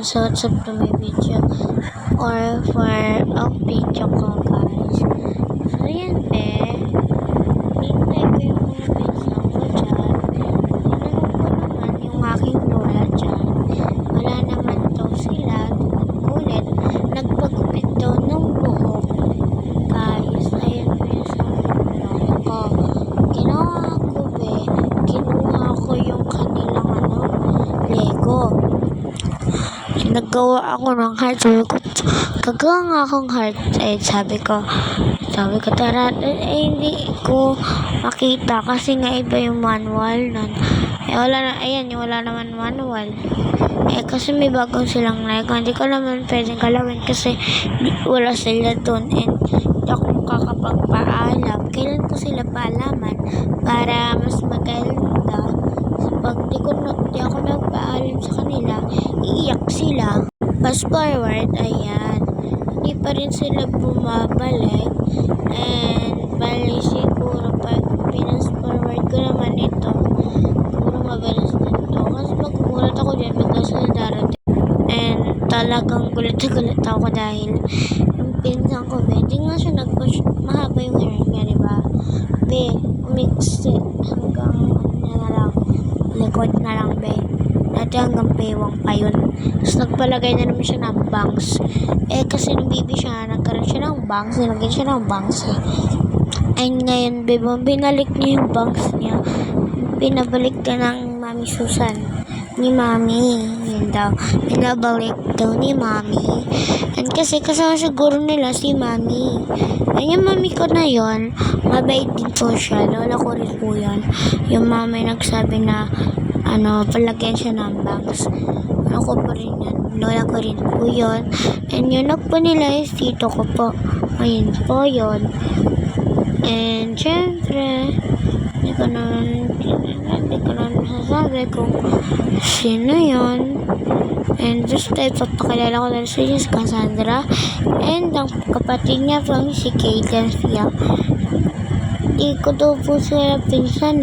sa WhatsApp to my video or for a video ko, guys. So, yan, hintay ko yung mga pinsan ko dyan. Tinanong ko naman yung aking lola dyan. Wala naman daw sila. Ulit, nagpagupit daw ng buhok. Guys, ayan po yung sa lola ko. Kinuha ko yung kanilang Lego. Naggawa ako ng heart. Gagawa nga akong heart. Sabi ko, tara, hindi ko makita kasi nga iba yung manual nun. Wala naman manual. Kasi may bagong silang Lego. Hindi ko naman pwedeng galawin kasi wala sila dun. And hindi ako makakapagpaalam. Kailan ko sila paalaman para mas maganda. Pag di ako nagpaalam sa kanila, iiyak sila. Fast forward, ayan. Hindi pa rin sila bumabalik. And bali siguro pag pinas forward ko naman ito, siguro mabilis nito. Kasi magkukulat ako dyan, bigla sila darating. And talagang gulat ako dahil yung pinsan ko, hindi nga siya nag-push. Mahaba yung hair niya, diba? Umix hanggang likod na lang, dati hanggang bewang pa yun. Tapos nagpalagay na naman siya ng bangs. Kasi nung baby siya, nagkaroon siya ng bangs. Nilagyan siya ng bangs And ngayon, binalik niya yung bangs niya. Pinabalik ka ng Mami Susan. Ni Mami. Yun daw. Pinabalik daw ni Mami. And kasi kasama siguro nila si Mami. Yung Mami ko na yun, mabait din po siya. Lola ko rin po yan. Yung Mami nagsabi na, palagyan siya ng bangs. Ako po rin yan. Lola ko rin po yun. And yun po nila is tito ko po. Ayun po yun. And syempre, hindi ko na masasabi kung sino yun. And this type of pakilala ko na si Cassandra. And ang kapatid niya po si Kayla Fia. Hindi ko daw po sila pinsan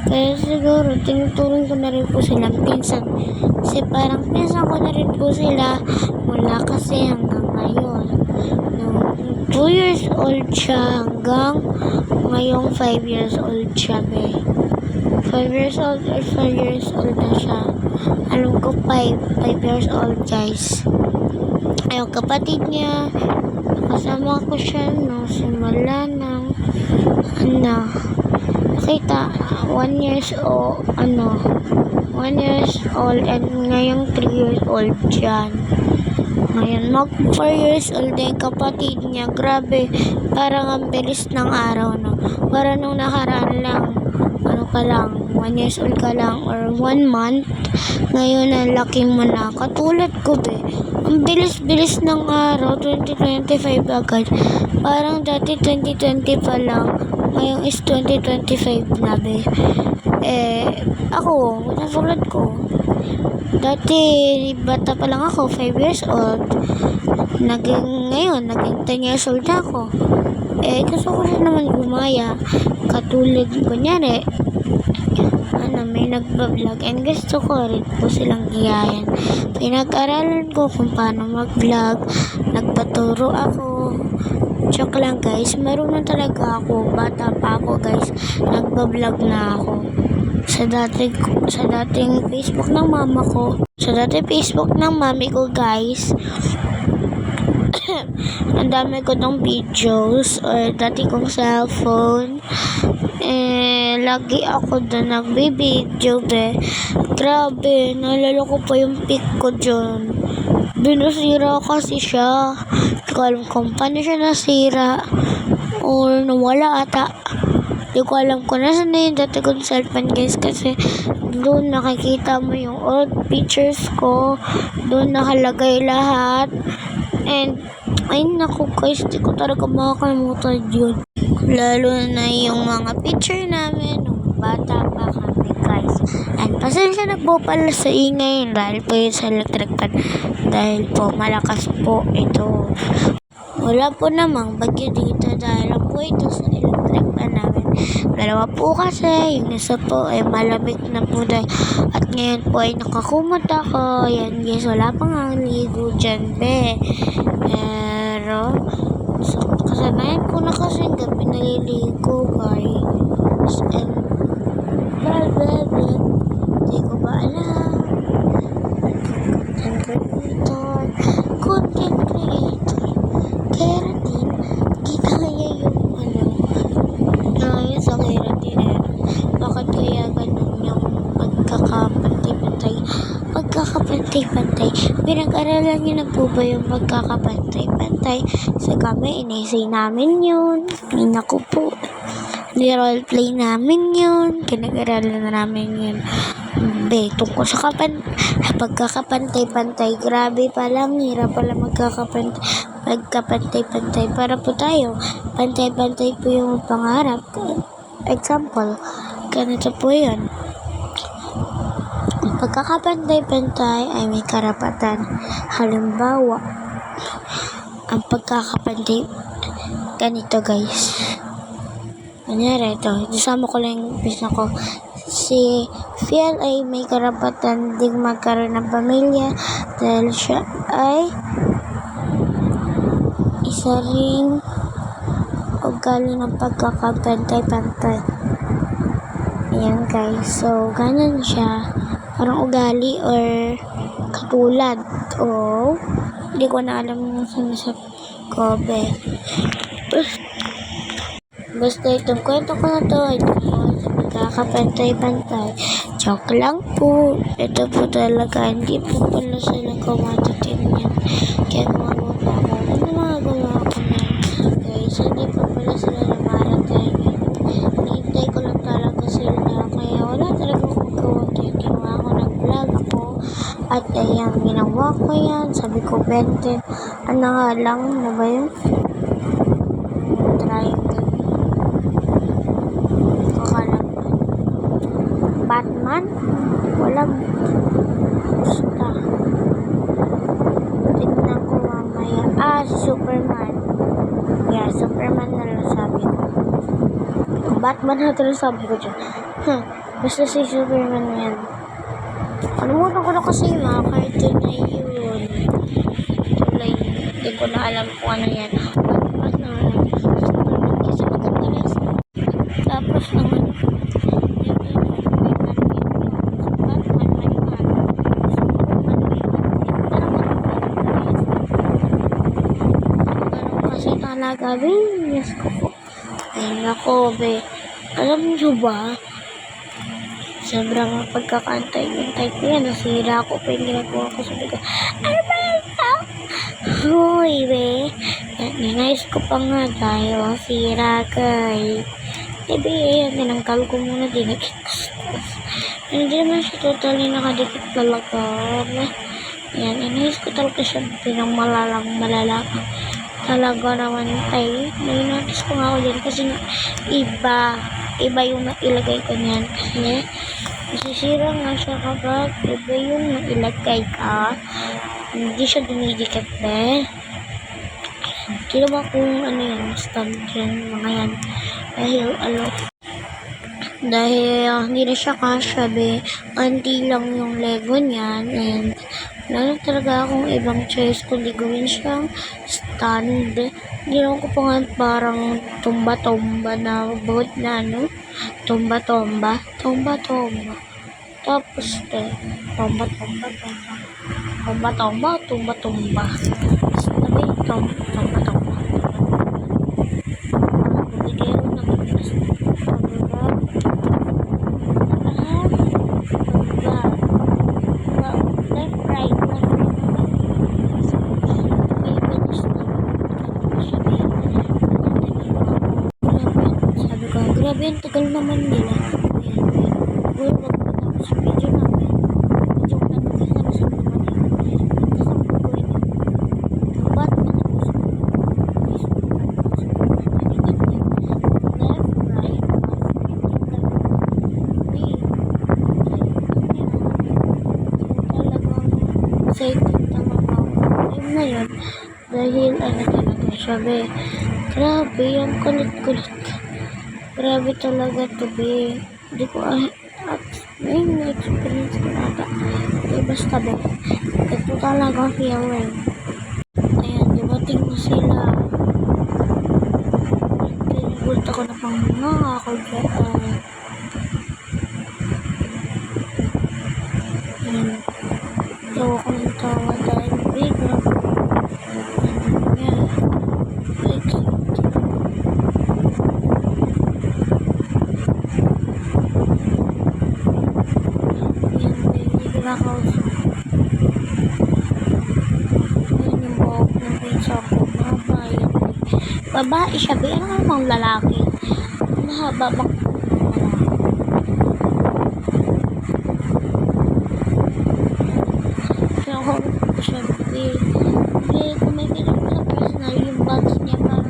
Kaya siguro tinuturing ko na rin po silang pinsan. Kasi parang pinsan ko na rin po sila mula kasi hanggang ngayon. 2 years old siya hanggang ngayong 5 years old siya, 5 years old or 5 years old na siya. Alam ko 5 years old, guys. Ayun, kapatid niya, kasama ko siya simula ng nakita 1 years old and ngayong 3 years old dyan. Ngayon, mag 4 years old na yung kapatid niya. Grabe, parang ang bilis ng araw, Para nung nakaraan lang, 1 years old ka lang or 1 month. Ngayon, ang laki mo na. Katulad ko, Ang bilis-bilis ng araw, 2025 agad. Parang dati 2020 pa lang. Ngayon is 2025 na, Ako, natulad ko. Dati, bata pa lang ako, 5 years old. Ngayon, naging 10 years old na ako. Gusto ko rin naman gumaya. Katulad, kunyari, may nagbablog. And gusto ko rin po silang gayahin. Pinag-aralan ko kung paano mag-vlog. Nagpaturo ako. Joke lang, guys. Marunong talaga ako. Bata pa ako, guys. Nagbablog na ako. Sa dating Facebook ng mama ko. Sa dating Facebook ng mami ko, guys. Ang dami ko ng videos or dati kong cellphone. Lagi ako doon nagbi-video, Grabe, naalala ko pa yung pic ko dyan. Binusira kasi siya. Hindi ko alam kung paano siya nasira. Or nawala ata. Hindi ko alam kung nasa na yung dati kong cellphone, guys. Kasi doon nakikita mo yung old pictures ko. Doon nakalagay lahat. And ay naku, guys, di ko talaga makakalimutan yun. Lalo na yung mga picture namin nung bata pa kami, guys. And pasensya na po pala sa ingay dahil po yun sa electric fan. Dahil po malakas po ito. Wala po namang bagyo dito dahil po ito sa electric fan namin. Dalawa po kasi, yung isa po ay malamig na po dahil. At ngayon po ay nakakumot ako. Yan guys, wala pang ang ligo dyan, be. Pero, kasanayan ko na kasi gabi naliligo, guys. And, hindi ko ba alam. Content creator. Keratin, ginaya yung gaya sa keratin. Bakit kaya ganun yung pagkakapantay-pantay? Pinag-aralan niyo na po ba yung pagkakapantay-pantay? Sa kami, inisay namin yun. Naku po. Ni-roleplay namin yun. Pinag-aralan na namin yun. Tungkol sa pagkakapantay-pantay. Grabe palang, hirap pala magkapantay-pantay. Para po tayo, pantay-pantay po yung pangarap. Example, ganito po yun. Pagkakapantay-pantay ay may karapatan. Halimbawa, ang pagkakapantay, ganito guys. Kunyari ito, isama ko lang yung business ko. Si Fiel ay may karapatan ding magkaroon ng pamilya dahil siya ay isa ring ugali ng pagkakapantay-pantay. Ayan guys, so ganun siya. Parang ugali or katulad o hindi ko na alam yung sinasabi ko, be. Basta itong kwento ko na to ay tungkol sa pagkakapantay-pantay. Joke lang po. Ito po talaga. Hindi po pala sila kumatatin yan. Kaya gumagawa pa ako. Ano mga gumawa ko yan? Guys, hindi po pala sila namarating. Hinihintay ko lang talaga sila. Kaya wala talaga akong magawa. Kaya ginawa ko, nag-vlog ako. At ayan, ginawa ko yan. Sabi ko, 20. Ano nga lang, ano ba yun? Triangle. Batman? Walang basta. Tignan ko mamaya. Si Superman. Yeah, Superman na lang sabi ko. Batman na lang sabi ko dyan. Basta si Superman yan. Kalimutan ko na kasi mga cartoon na yun. Tulay, hindi ko na alam kung ano yan. Batman na lang. Superman kasi maganda. Tapos naman, talaga, yes ko po. Ay, nako, be. Alam nyo ba? Sobrang pagkakantay-antay ko yan. Nasira ko pa yung ginagawa ko. Sabi ko, ano ba yan ito? Hoy, be. Ninayos ko pa nga tayo. Sira, guys. Be, ayan, tinangkal ko muna din. Hindi naman siya totally nakadikit talaga. Ayan, inayos ko talaga siya. Pinang malala. Talaga naman tayo. May notice ko nga ako dyan kasi iba yung nailagay ko niyan. Kasi masisira nga siya kapag iba yung nailagay ka. Hindi siya dumidikit be. Hindi naman kung ano yan, stand yan, mga yan. Dahil hindi na siya kasya be. Anti lang yung Lego niyan. And wala na talaga akong ibang choice kundi gawin siyang stand. Ginawa ko pa nga parang tumba-tomba na boat na ano. Tumba-tomba. Tapos tumba-tomba. Sabi, tumba-tomba. Bigay ko na grabe yung tagal naman nila. Puro magpatapos sa video namin. Medyo ko naman kasi naman sa mga nila. Kasama ko yun. Ba't matapos ko? Left, right, talagang excited talaga ako. Time na yun. Dahil ano talaga siya be. Grabe, yung kulit-kulit ka. Grabe talaga to, be. Hindi ko may experience ko nata. Basta, be. Ito talaga feeling. Ayan, dumating na sila. Pinagulta ko na pang mga ako dyan. Ayan. Tawa ko ng tawa dahil bigla. Ayan. Exit. Ayan, bigla ko. Ayan yung buhok ng pinsa ko. Babae siya, be. Ano namang lalaki? Mahaba bang kaya ako siya, be. Be, kung may ganun ko sa personal, yung bags niya parang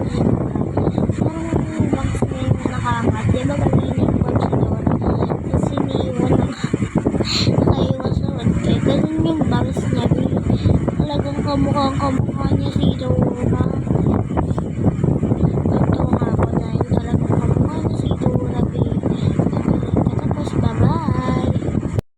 yung bags niya yung nakaangat. Diba ganun yung bags niya? Tapos iniiwan lang. Nakaiwan sa wante. Ganun yung bags niya, be. Talagang kamukha niya si Dora.